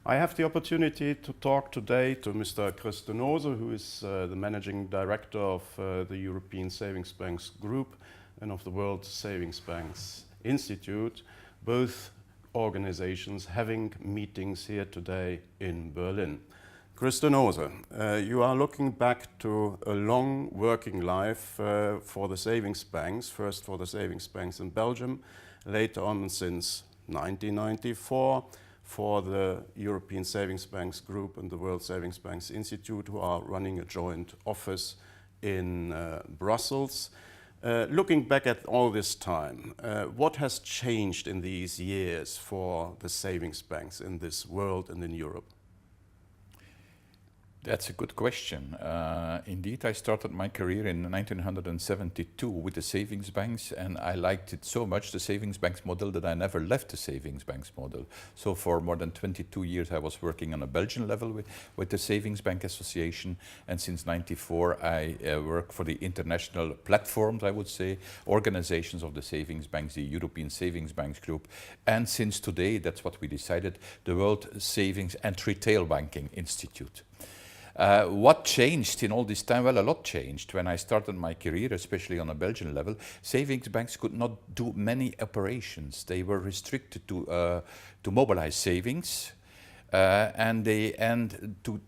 I have the opportunity to talk today to Mr. Noose, who is the Managing Director of the European Savings Banks Group and of the World Savings Banks Institute, both organizations having meetings here today in Berlin. Noose, you are looking back to a long working life for the savings banks, first for the savings banks in Belgium, later on since 1994 for the European Savings Banks Group and the World Savings Banks Institute, who are running a joint office in Brussels. Looking back at all this time, what has changed in these years for the savings banks in this world and in Europe? That's a good question. Indeed, I started my career in 1972 with the savings banks, and I liked it so much, the savings banks model, that I never left the savings banks model. So for more than 22 years I was working on a Belgian level with the Savings Bank Association, and since 94 I work for the international platforms, I would say, organizations of the savings banks, the European Savings Banks Group, and since today, that's what we decided, the World Savings and Retail Banking Institute. What changed in all this time? Well, a lot changed. When I started my career, especially on a Belgian level, savings banks could not do many operations. They were restricted to mobilize savings and to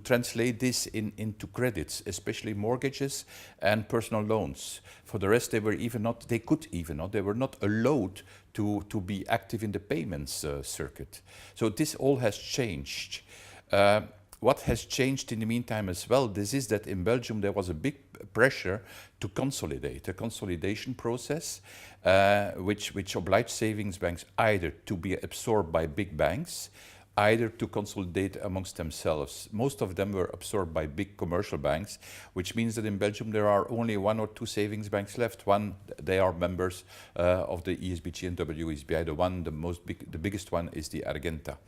translate this into credits, especially mortgages and personal loans. For the rest, they were they were not allowed to be active in the payments circuit. So this all has changed. What has changed in the meantime as well, this is that in Belgium there was a big pressure to consolidate, a consolidation process which obliged savings banks either to be absorbed by big banks, either to consolidate amongst themselves. Most of them were absorbed by big commercial banks, which means that in Belgium there are only one or two savings banks left. One, they are members of the ESBG and WSBI. The biggest one is the Argenta.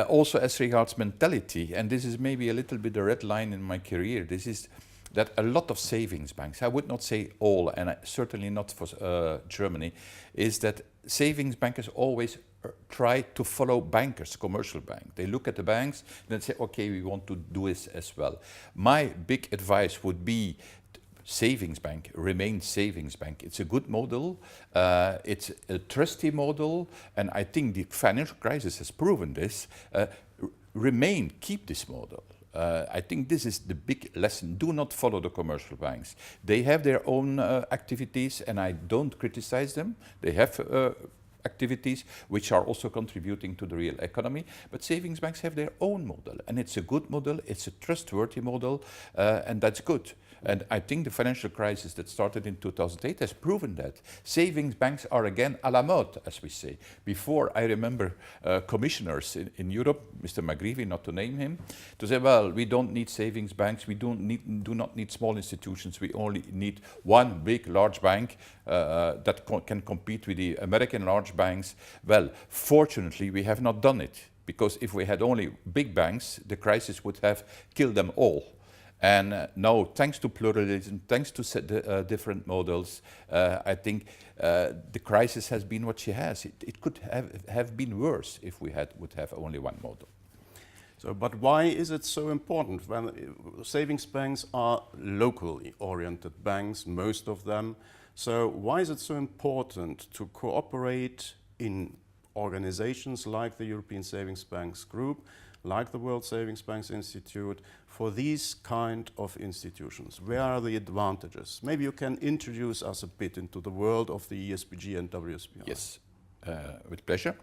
Also as regards mentality, and this is maybe a little bit the red line in my career, this is that a lot of savings banks, I would not say all, and certainly not for Germany, is that savings bankers always try to follow bankers, commercial bank. They look at the banks and say, okay, we want to do this as well. My big advice would be savings bank, remain savings bank. It's a good model, it's a trusty model, and I think the financial crisis has proven this. Keep this model. I think this is the big lesson. Do not follow the commercial banks. They have their own activities, and I don't criticize them. They have activities which are also contributing to the real economy, but savings banks have their own model, and it's a good model, it's a trustworthy model, and that's good. And I think the financial crisis that started in 2008 has proven that. Savings banks are again à la mode, as we say. Before, I remember commissioners in Europe, Mr. McGreevy, not to name him, to say, well, we don't need savings banks, we do not need small institutions, we only need one big, large bank that can compete with the American large banks. Well, fortunately, we have not done it, because if we had only big banks, the crisis would have killed them all. And now, thanks to pluralism, thanks to different models, I think the crisis has been what she has. It could have been worse if we would have only one model. So, but why is it so important? When savings banks are locally oriented banks, most of them. So why is it so important to cooperate in organizations like the European Savings Banks Group, like the World Savings Banks Institute, for these kind of institutions? Where are the advantages? Maybe you can introduce us a bit into the world of the ESBG and WSBI. Yes, with pleasure.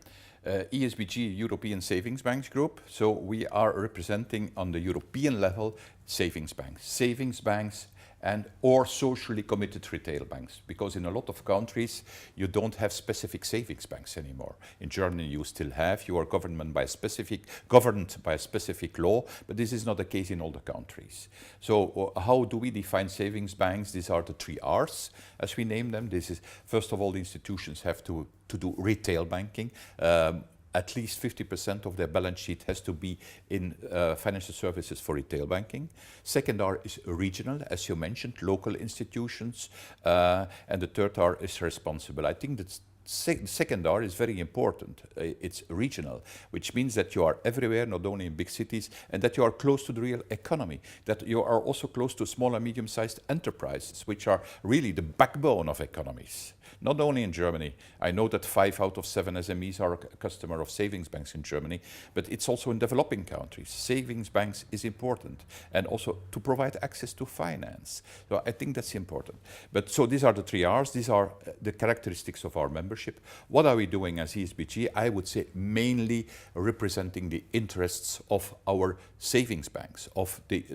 ESBG, European Savings Banks Group. So we are representing on the European level savings banks and or socially committed retail banks, because in a lot of countries you don't have specific savings banks anymore. In Germany you still have, you are governed by a specific law, but this is not the case in all the countries. So how do we define savings banks? These are the 3 R's, as we name them. This is, first of all, the institutions have to do retail banking. At least 50% of their balance sheet has to be in financial services for retail banking. Second R is regional, as you mentioned, local institutions. And the third R is responsible. I think that's second R is very important. It's regional, which means that you are everywhere, not only in big cities, and that you are close to the real economy, that you are also close to small and medium-sized enterprises, which are really the backbone of economies. Not only in Germany. I know that 5 out of 7 SMEs are a customer of savings banks in Germany, but it's also in developing countries. Savings banks is important, and also to provide access to finance. So I think that's important. But so these are the 3 R's. These are the characteristics of our membership. What are we doing as ESBG? I would say mainly representing the interests of our savings banks, of the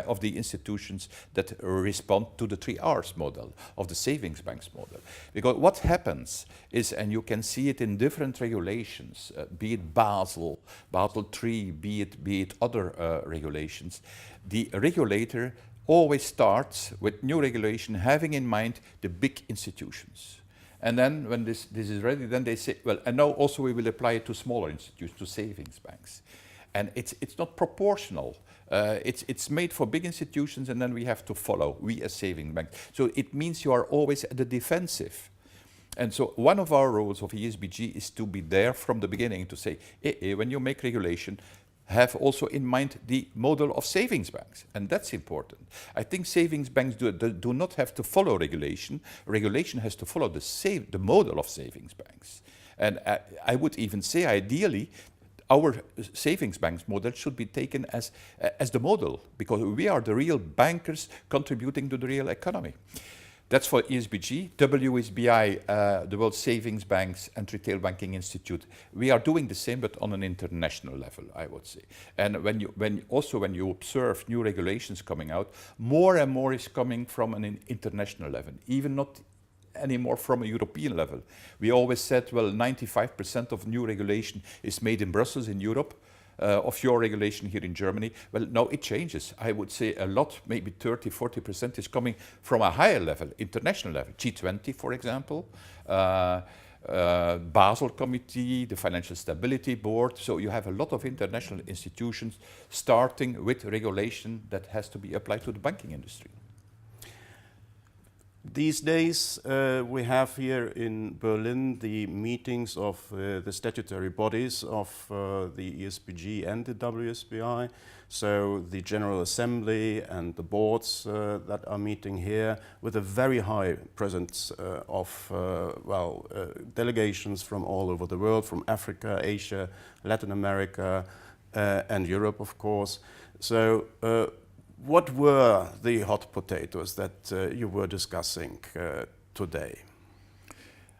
of the institutions that respond to the 3 R's model, of the savings banks model. Because what happens is, and you can see it in different regulations, be it Basel III, be it other regulations, the regulator always starts with new regulation having in mind the big institutions. And then when this is ready, then they say, well, and now also we will apply it to smaller institutions, to savings banks. And it's not proportional. It's made for big institutions, and then we have to follow, we as saving banks. So it means you are always at the defensive. And so one of our roles of ESBG is to be there from the beginning to say, when you make regulation, have also in mind the model of savings banks. And that's important. I think savings banks do not have to follow regulation. Regulation has to follow the model of savings banks. And I would even say, ideally, our savings banks model should be taken as the model, because we are the real bankers contributing to the real economy. That's for ESBG. WSBI, the World Savings Banks and Retail Banking Institute, we are doing the same, but on an international level, I would say. And when you observe new regulations coming out, more and more is coming from an international level, even not anymore from a European level. We always said, well, 95% of new regulation is made in Brussels, in Europe, of your regulation here in Germany. Well, now it changes. I would say a lot, maybe 30, 40% is coming from a higher level, international level. G20, for example, Basel Committee, the Financial Stability Board. So you have a lot of international institutions starting with regulation that has to be applied to the banking industry. These days, we have here in Berlin the meetings of the statutory bodies of the ESBG and the WSBI. So the General Assembly and the boards that are meeting here, with a very high presence of delegations from all over the world, from Africa, Asia, Latin America, and Europe, of course. So what were the hot potatoes that you were discussing today?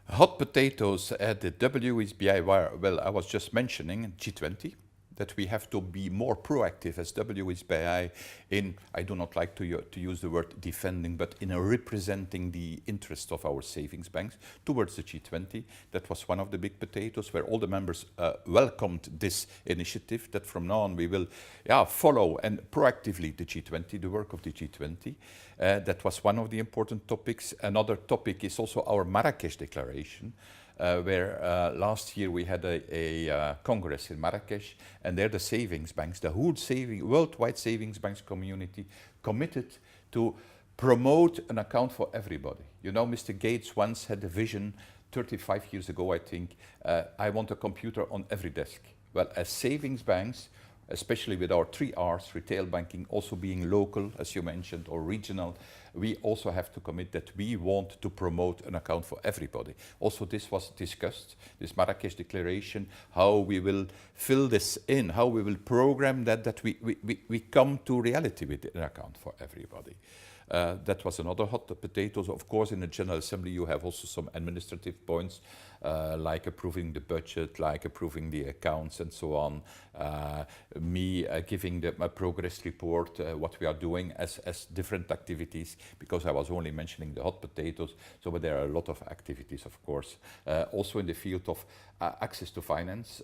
Hot potatoes at the WSBI were, well, I was just mentioning G20, that we have to be more proactive as WSBI in, I do not like to use the word defending, but in representing the interest of our savings banks towards the G20. That was one of the big potatoes where all the members welcomed this initiative, that from now on we will follow and proactively the G20, the work of the G20. That was one of the important topics. Another topic is also our Marrakesh Declaration, where last year we had a congress in Marrakesh, and there the savings banks, the whole worldwide savings banks community committed to promote an account for everybody. You know, Mr. Gates once had a vision 35 years ago, I think, I want a computer on every desk. Well, as savings banks, especially with our 3 R's, retail banking, also being local, as you mentioned, or regional, we also have to commit that we want to promote an account for everybody. Also, this was discussed, this Marrakesh Declaration, how we will fill this in, how we will program that we come to reality with an account for everybody. That was another hot potatoes. Of course, in the General Assembly, you have also some administrative points, like approving the budget, like approving the accounts, and so on. Me giving a progress report, what we are doing as different activities, because I was only mentioning the hot potatoes. So, but there are a lot of activities, of course. Also in the field of access to finance.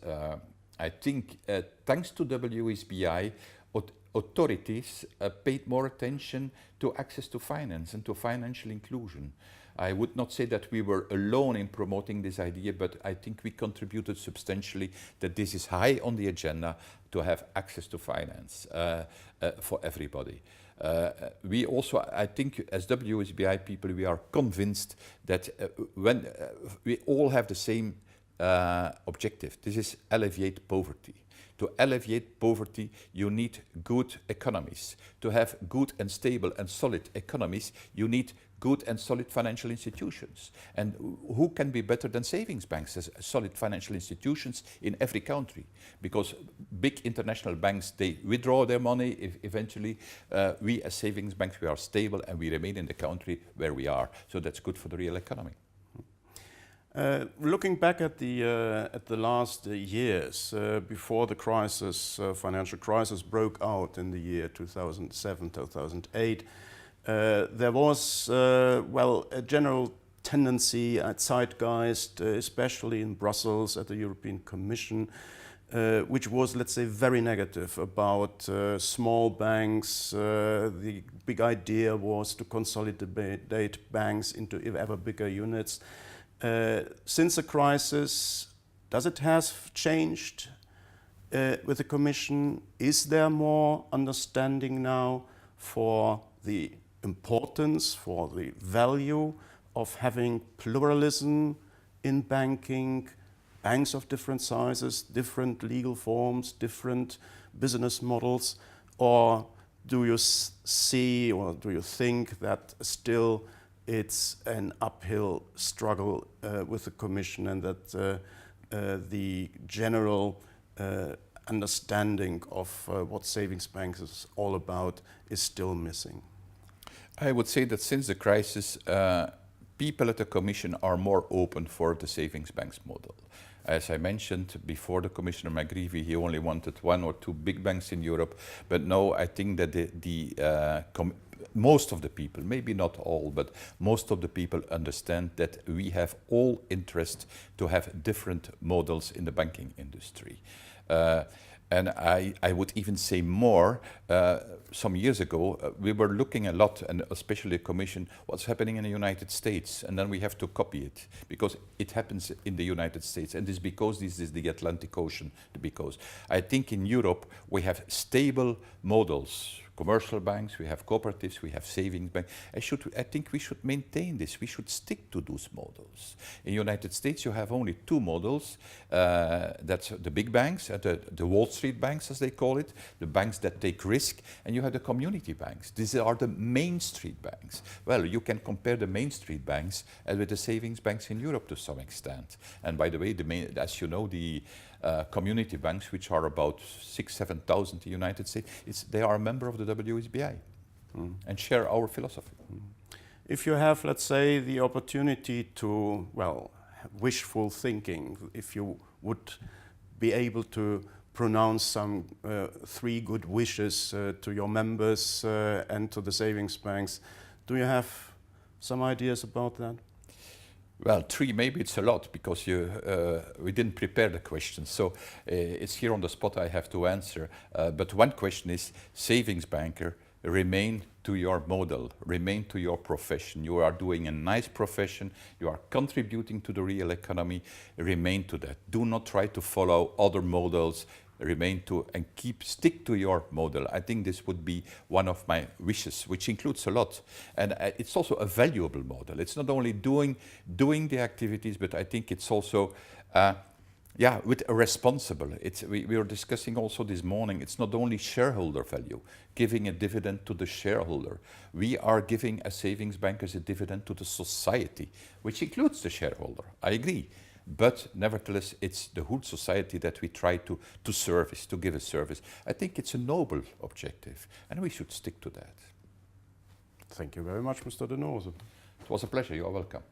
I think, thanks to WSBI, authorities paid more attention to access to finance and to financial inclusion. I would not say that we were alone in promoting this idea, but I think we contributed substantially that this is high on the agenda to have access to finance for everybody. We also, I think, as WSBI people, we are convinced that when we all have the same objective, this is alleviate poverty. To alleviate poverty, you need good economies. To have good and stable and solid economies, you need good and solid financial institutions. And who can be better than savings banks as solid financial institutions in every country? Because big international banks, they withdraw their money eventually. We as savings banks, we are stable and we remain in the country where we are. So that's good for the real economy. Looking back at the last years, before the crisis, financial crisis broke out in the year 2007, 2008, there was, well, a general tendency at zeitgeist, especially in Brussels at the European Commission, which was, let's say, very negative about small banks. The big idea was to consolidate banks into ever bigger units. Since the crisis, does it have changed with the Commission? Is there more understanding now for the importance, for the value of having pluralism in banking, banks of different sizes, different legal forms, different business models? Or do you see, or do you think that still it's an uphill struggle with the Commission, and that the general understanding of what savings banks is all about is still missing? I would say that since the crisis, people at the Commission are more open for the savings banks model. As I mentioned before, the Commissioner McGreevy, he only wanted 1 or 2 big banks in Europe, but now I think that most of the people, maybe not all, but most of the people understand that we have all interest to have different models in the banking industry. And I would even say more. Some years ago, we were looking a lot, and especially the Commission, what's happening in the United States, and then we have to copy it because it happens in the United States, and this is the Atlantic Ocean. Because I think in Europe we have stable models. Commercial banks, we have cooperatives, we have savings banks. I think we should maintain this. We should stick to those models. In the United States, you have only 2 models. That's the big banks, the Wall Street banks, as they call it, the banks that take risk, and you have the community banks. These are the Main Street banks. Well, you can compare the Main Street banks with the savings banks in Europe to some extent. And by the way, as you know, the community banks, which are about 6,000–7,000 in the United States, they are a member of the WSBI and share our philosophy. If you have, let's say, the opportunity to, well, wishful thinking, if you would be able to pronounce some 3 good wishes to your members and to the savings banks, do you have some ideas about that? Well, 3, maybe it's a lot, because we didn't prepare the question. So it's here on the spot I have to answer. But one question is, savings banker, remain to your model, remain to your profession. You are doing a nice profession, you are contributing to the real economy, remain to that. Do not try to follow other models, remain to and stick to your model. I think this would be one of my wishes, which includes a lot. And it's also a valuable model. It's not only doing the activities, but I think it's also with a responsible. We were discussing also this morning, it's not only shareholder value, giving a dividend to the shareholder. We are giving as savings bankers a dividend to the society, which includes the shareholder. I agree. But nevertheless, it's the whole society that we try to service, to give a service. I think it's a noble objective, and we should stick to that. Thank you very much, Mr. De Noose. It was a pleasure. You are welcome.